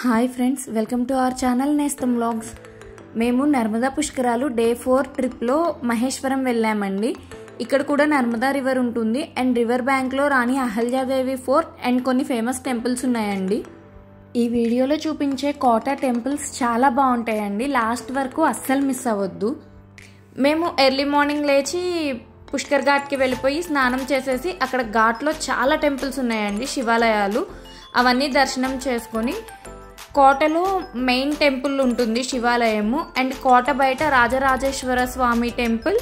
Hi friends, welcome to our channel నేస్తం vlogs. మేము నర్మదా పుష్కరాలు డే 4 ట్రిప్లో మహేశ్వరం వెళ్ళామండి. ఇక్కడ కూడా నర్మదా రివర్ ఉంటుంది అండ్ రివర్ బ్యాంక్లో రాణి అహల్యాదేవి ఫోర్ట్ అండ్ కొన్ని ఫేమస్ టెంపుల్స్ ఉన్నాయండి. ఈ వీడియోలో చూపించే కోట టెంపుల్స్ చాలా బాగుంటాయండి. లాస్ట్ వరకు అస్సలు మిస్ అవ్వద్దు. మేము ఎర్లీ మార్నింగ్ లేచి పుష్కర్ ఘాట్కి వెళ్ళిపోయి స్నానం చేసేసి అక్కడ ఘాట్లో చాలా టెంపుల్స్ ఉన్నాయండి, శివాలయాలు. అవన్నీ దర్శనం చేసుకొని కోటలో మెయిన్ టెంపుల్ ఉంటుంది, శివాలయము. అండ్ కోట బయట రాజరాజేశ్వర స్వామి టెంపుల్,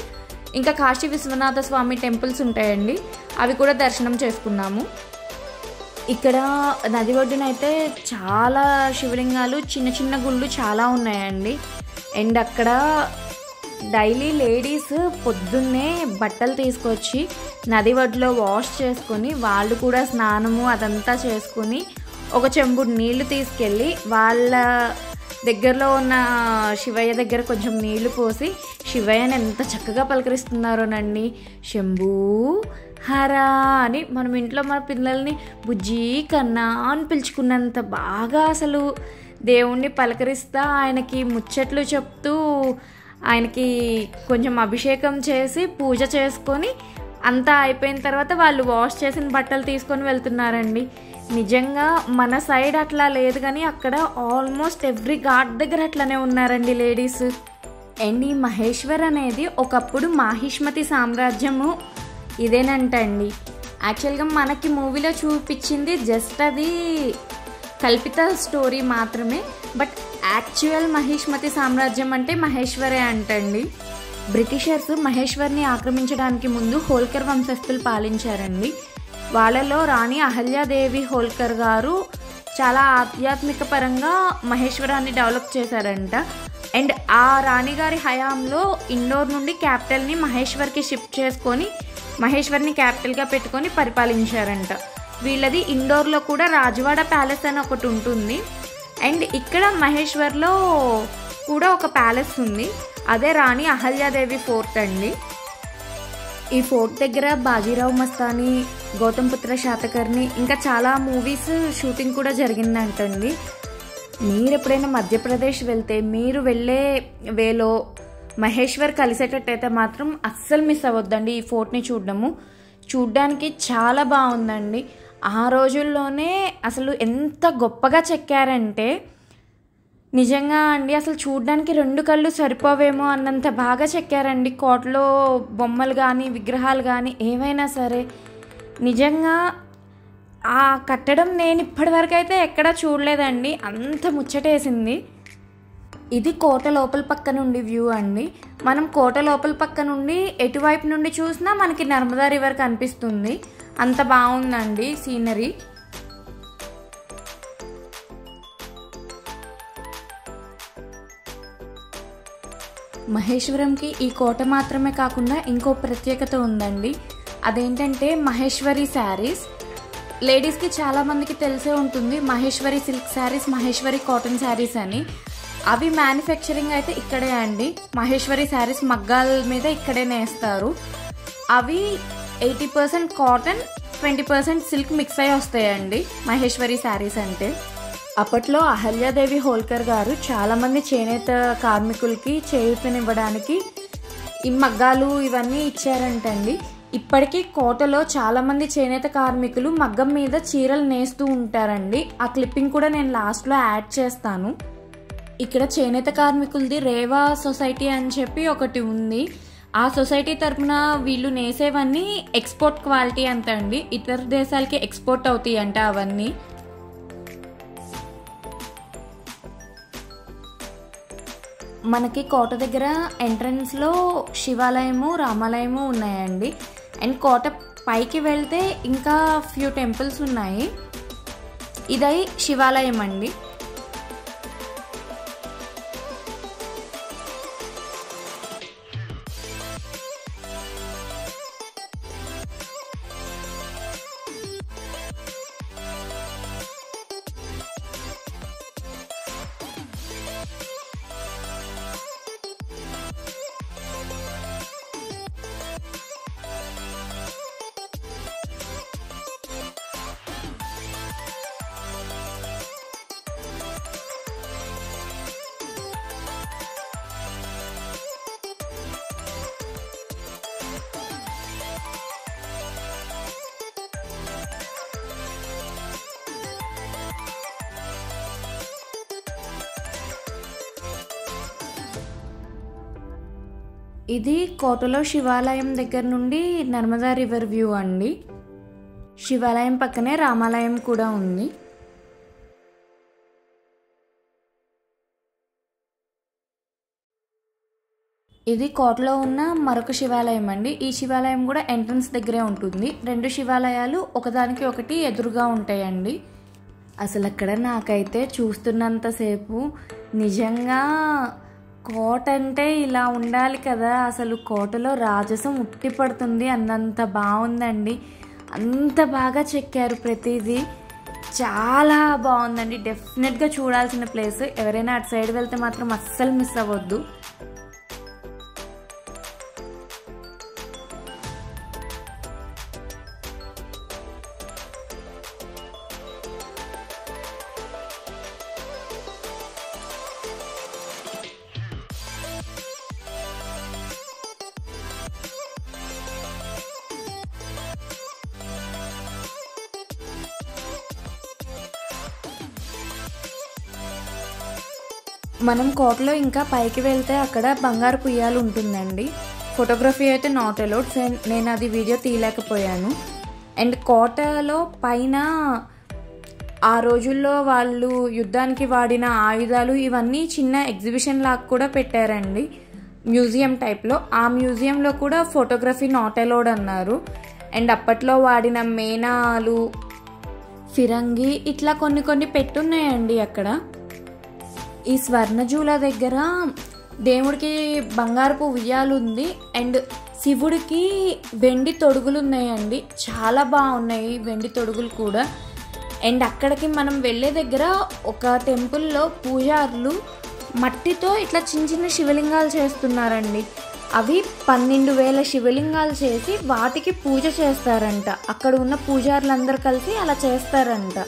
ఇంకా కాశీ విశ్వనాథ స్వామి టెంపుల్స్ ఉంటాయండి. అవి కూడా దర్శనం చేసుకున్నాము. ఇక్కడ నది ఒడ్డున అయితే చాలా శివలింగాలు, చిన్న చిన్న గుళ్ళు చాలా ఉన్నాయండి. అండ్ అక్కడ డైలీ లేడీస్ పొద్దున్నే బట్టలు తీసుకొచ్చి నది ఒడ్డులో వాష్ చేసుకొని వాళ్ళు కూడా స్నానము అదంతా చేసుకుని ఒక చెంబుడు నీళ్లు తీసుకెళ్ళి వాళ్ళ దగ్గరలో ఉన్న శివయ్య దగ్గర కొంచెం నీళ్లు పోసి శివయ్యని ఎంత చక్కగా పలకరిస్తున్నారోనండి. శంభూ హరా అని మనం ఇంట్లో మన పిల్లల్ని బుజ్జి కన్నా అని పిలుచుకున్నంత బాగా అసలు దేవుణ్ణి పలకరిస్తా ఆయనకి ముచ్చట్లు చెప్తూ ఆయనకి కొంచెం అభిషేకం చేసి పూజ చేసుకొని అంతా అయిపోయిన తర్వాత వాళ్ళు వాష్ చేసిన బట్టలు తీసుకొని వెళ్తున్నారండి. నిజంగా మన సైడ్ అట్లా లేదు, కానీ అక్కడ ఆల్మోస్ట్ ఎవ్రీ ఘాట్ దగ్గర అట్లనే ఉన్నారండి లేడీస్. అండ్ ఈ మహేశ్వర్ అనేది ఒకప్పుడు మాహిష్మతి సామ్రాజ్యము ఇదేనంటండి. యాక్చువల్గా మనకి మూవీలో చూపించింది జస్ట్ అది కల్పిత స్టోరీ మాత్రమే. బట్ యాక్చువల్ మహిష్మతి సామ్రాజ్యం అంటే మహేశ్వరే అంటండి. బ్రిటిషర్స్ మహేశ్వర్ని ఆక్రమించడానికి ముందు హోల్కర్ వంశస్థులు పాలించారండి. వాళ్ళలో రాణి అహల్యాదేవి హోల్కర్ గారు చాలా ఆధ్యాత్మిక పరంగా మహేశ్వరాన్ని డెవలప్ చేశారంట. అండ్ ఆ రాణిగారి హయాంలో ఇండోర్ నుండి క్యాపిటల్ని మహేశ్వర్కి షిఫ్ట్ చేసుకొని మహేశ్వర్ని క్యాపిటల్గా పెట్టుకొని పరిపాలించారంట. వీళ్ళది ఇండోర్లో కూడా రాజవాడ ప్యాలెస్ అని ఒకటి ఉంటుంది. అండ్ ఇక్కడ మహేశ్వర్లో కూడా ఒక ప్యాలెస్ ఉంది, అదే రాణి అహల్యాదేవి ఫోర్ట్ అండి. ఈ ఫోర్ట్ దగ్గర బాజీరావు మస్తాని, గౌతమ్ పుత్ర శాతకర్ణి ఇంకా చాలా మూవీస్ షూటింగ్ కూడా జరిగిందంటండి. మీరు ఎప్పుడైనా మధ్యప్రదేశ్ వెళ్తే మీరు వెళ్ళే వేలో మహేశ్వర్ కలిసేటట్టయితే మాత్రం అస్సలు మిస్ అవ్వద్దండి ఈ ఫోర్ట్ని చూడ్డానికి చాలా బాగుందండి. ఆ రోజుల్లోనే అసలు ఎంత గొప్పగా చెక్కారంటే నిజంగా అండి, అసలు చూడ్డానికి 2 కళ్ళు సరిపోవేమో అన్నంత బాగా చెక్కారండి. కోటలో బొమ్మలు కానీ విగ్రహాలు కానీ ఏవైనా సరే నిజంగా ఆ కట్టడం నేను ఇప్పటివరకు అయితే ఎక్కడా చూడలేదండి, అంత ముచ్చటేసింది. ఇది కోట లోపల పక్క నుండి వ్యూ అండి. మనం కోట లోపల పక్క నుండి ఎటువైపు నుండి చూసినా మనకి నర్మదా రివర్ కనిపిస్తుంది. అంత బాగుందండి సీనరీ. మహేశ్వరంకి ఈ కోట మాత్రమే కాకుండా ఇంకో ప్రత్యేకత ఉందండి. అదేంటంటే మహేశ్వరి శారీస్. లేడీస్కి చాలామందికి తెలిసే ఉంటుంది మహేశ్వరి సిల్క్ శారీస్, మహేశ్వరి కాటన్ శారీస్ అని. అవి మ్యానుఫ్యాక్చరింగ్ అయితే ఇక్కడే అండి. మహేశ్వరి శారీస్ మగ్గాల మీద ఇక్కడే నేస్తారు. అవి 80% కాటన్, 20% సిల్క్ మిక్స్ అయ్యి వస్తాయండి మహేశ్వరి శారీస్ అంటే. అప్పట్లో అహల్యాదేవి హోల్కర్ గారు చాలామంది చేనేత కార్మికులకి చేయూతనివ్వడానికి ఈ మగ్గాలు ఇవన్నీ ఇచ్చారంటండి. ఇప్పటికీ కోటలో చాలామంది చేనేత కార్మికులు మగ్గం మీద చీరలు నేస్తూ ఉంటారండి. ఆ క్లిప్పింగ్ కూడా నేను లాస్ట్లో యాడ్ చేస్తాను. ఇక్కడ చేనేత కార్మికులది రేవా సొసైటీ అని చెప్పి ఒకటి ఉంది. ఆ సొసైటీ తరఫున వీళ్ళు నేసేవన్నీ ఎక్స్పోర్ట్ క్వాలిటీ అంట అండి, ఇతర దేశాలకి ఎక్స్పోర్ట్ అవుతాయి అంట అవన్నీ. మనకి కోట దగ్గర ఎంట్రన్స్లో శివాలయము, రామాలయము ఉన్నాయండి. అండ్ కోట పైకి వెళ్తే ఇంకా ఫ్యూ టెంపుల్స్ ఉన్నాయి. ఇదై శివాలయం అండి. ఇది కోటలో శివాలయం దగ్గర నుండి నర్మదా రివర్ వ్యూ అండి. శివాలయం పక్కనే రామాలయం కూడా ఉంది. ఇది కోటలో ఉన్న మరొక శివాలయం అండి. ఈ శివాలయం కూడా ఎంట్రన్స్ దగ్గరే ఉంటుంది. 2 శివాలయాలు ఒకదానికి ఒకటి ఎదురుగా ఉంటాయండి. అసలు అక్కడ నాకైతే చూస్తున్నంతసేపు నిజంగా కోట అంటే ఇలా ఉండాలి కదా, అసలు కోటలో రాజసం ఉట్టి పడుతుంది అన్నంత బాగుందండి. అంత బాగా చెక్కారు ప్రతిదీ, చాలా బాగుందండి. డెఫినెట్గా చూడాల్సిన ప్లేస్. ఎవరైనా అటు సైడ్ వెళ్తే మాత్రం అస్సలు మిస్ అవ్వద్దు. మనం కోటలో ఇంకా పైకి వెళ్తే అక్కడ బంగారు పుయ్యాలు ఉంటుందండి. ఫోటోగ్రఫీ అయితే నాట్ అలౌడ్, నేను అది వీడియో తీయలేకపోయాను. అండ్ కోటలో పైన ఆ రోజుల్లో వాళ్ళు యుద్ధానికి వాడిన ఆయుధాలు ఇవన్నీ చిన్న ఎగ్జిబిషన్ లాగా కూడా పెట్టారండి, మ్యూజియం టైప్లో. ఆ మ్యూజియంలో కూడా ఫోటోగ్రఫీ నాట్ అలౌడ్ అన్నారు. అండ్ అప్పట్లో వాడిన మేనాలు, ఫిరంగి ఇట్లా కొన్ని పెట్టున్నాయండి అక్కడ. ఈ స్వర్ణజూల దగ్గర దేవుడికి బంగారపు ఉయ్యాలు ఉంది అండ్ శివుడికి వెండి తొడుగులు ఉన్నాయండి. చాలా బాగున్నాయి వెండి తొడుగులు కూడా. అండ్ అక్కడికి మనం వెళ్ళే దగ్గర ఒక టెంపుల్లో పూజారులు మట్టితో ఇట్లా చిన్న శివలింగాలు చేస్తున్నారండి. అవి 12,000 శివలింగాలు చేసి వాటికి పూజ చేస్తారంట. అక్కడ ఉన్న పూజారులందరూ కలిసి అలా చేస్తారంట.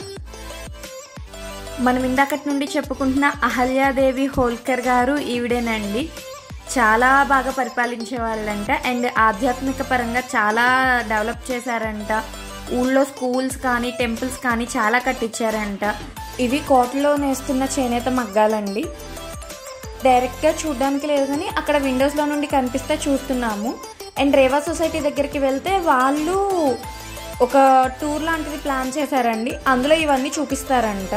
మనం ఇందాకటి నుండి చెప్పుకుంటున్న అహల్యాదేవి హోల్కర్ గారు ఈవిడేనండి. చాలా బాగా పరిపాలించే వాళ్ళంట అండ్ ఆధ్యాత్మిక పరంగా చాలా డెవలప్ చేశారంట. ఊళ్ళో స్కూల్స్ కానీ టెంపుల్స్ కానీ చాలా కట్టించారంట. ఇవి కోటలో నేస్తున్న చేనేత మగ్గాలండి. డైరెక్ట్గా చూడడానికి లేదు కానీ అక్కడ విండోస్లో నుండి కనిపిస్తే చూస్తున్నాము. అండ్ రేవా సొసైటీ దగ్గరికి వెళ్తే వాళ్ళు ఒక టూర్ లాంటిది ప్లాన్ చేశారండి, అందులో ఇవన్నీ చూపిస్తారంట.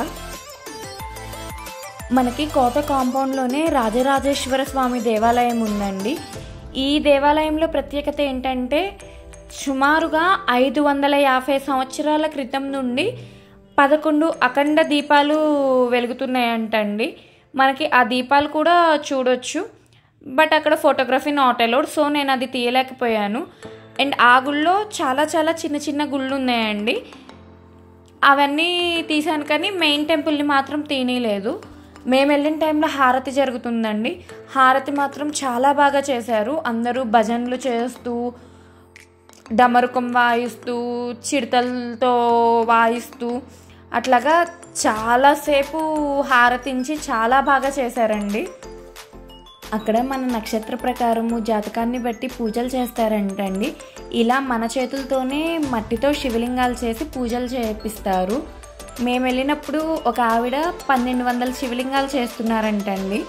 మనకి కోట కాంపౌండ్లోనే రాజరాజేశ్వర స్వామి దేవాలయం ఉందండి. ఈ దేవాలయంలో ప్రత్యేకత ఏంటంటే సుమారుగా 550 సంవత్సరాల క్రితం నుండి 11 అఖండ దీపాలు వెలుగుతున్నాయంటండి. మనకి ఆ దీపాలు కూడా చూడొచ్చు, బట్ అక్కడ ఫోటోగ్రఫీ నాట్ అలౌడ్, సో నేను అది తీయలేకపోయాను. అండ్ ఆ గుళ్ళో చాలా చిన్న గుళ్ళు ఉన్నాయండి, అవన్నీ తీసాను కానీ మెయిన్ టెంపుల్ని మాత్రం తీయలేదు. మేము వెళ్ళిన టైంలో హారతి జరుగుతుందండి. హారతి మాత్రం చాలా బాగా చేశారు. అందరూ భజనలు చేస్తూ, డమరుకం వాయిస్తూ, చిడతలతో వాయిస్తూ అట్లాగా చాలాసేపు హారతించి చాలా బాగా చేశారండి. అక్కడ మన నక్షత్ర ప్రకారము జాతకాన్ని బట్టి పూజలు చేస్తారంటండి. ఇలా మన చేతులతోనే మట్టితో శివలింగాలు చేసి పూజలు చేపిస్తారు. మేము వెళ్ళినప్పుడు ఒక ఆవిడ 1200 శివలింగాలు చేస్తున్నారంటండి.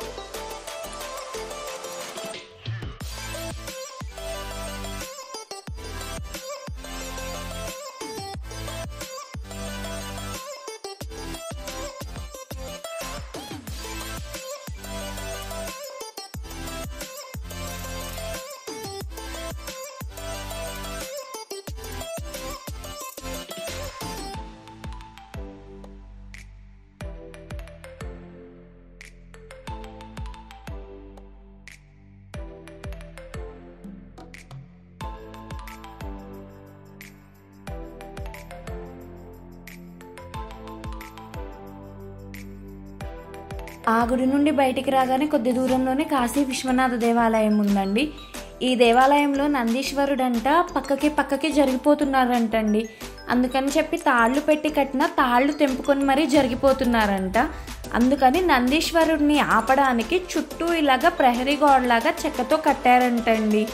ఆ గుడి నుండి బయటికి రాగానే కొద్ది దూరంలోనే కాశీ విశ్వనాథ దేవాలయం ఉందండి. ఈ దేవాలయంలో నందీశ్వరుడంట పక్కకి జరిగిపోతున్నారంటండి. అందుకని చెప్పి తాళ్ళు పెట్టి కట్టిన తాళ్ళు తెంపుకొని మరీ జరిగిపోతున్నారంట. అందుకని నందీశ్వరుడిని ఆపడానికి చుట్టూ ఇలాగా ప్రహరీ గోడలాగా చెక్కతో కట్టారంటండి.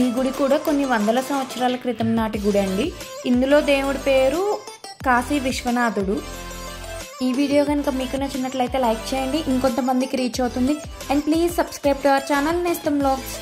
ఈ గుడి కూడా కొన్ని వందల సంవత్సరాల క్రితం నాటి గుడి అండి. ఇందులో దేవుడి పేరు కాశీ విశ్వనాథుడు. ఈ వీడియో కనుక మీకు నచ్చినట్లయితే లైక్ చేయండి, ఇంకొంతమందికి రీచ్ అవుతుంది. And please subscribe to our channel నేస్తం వ్లాగ్స్.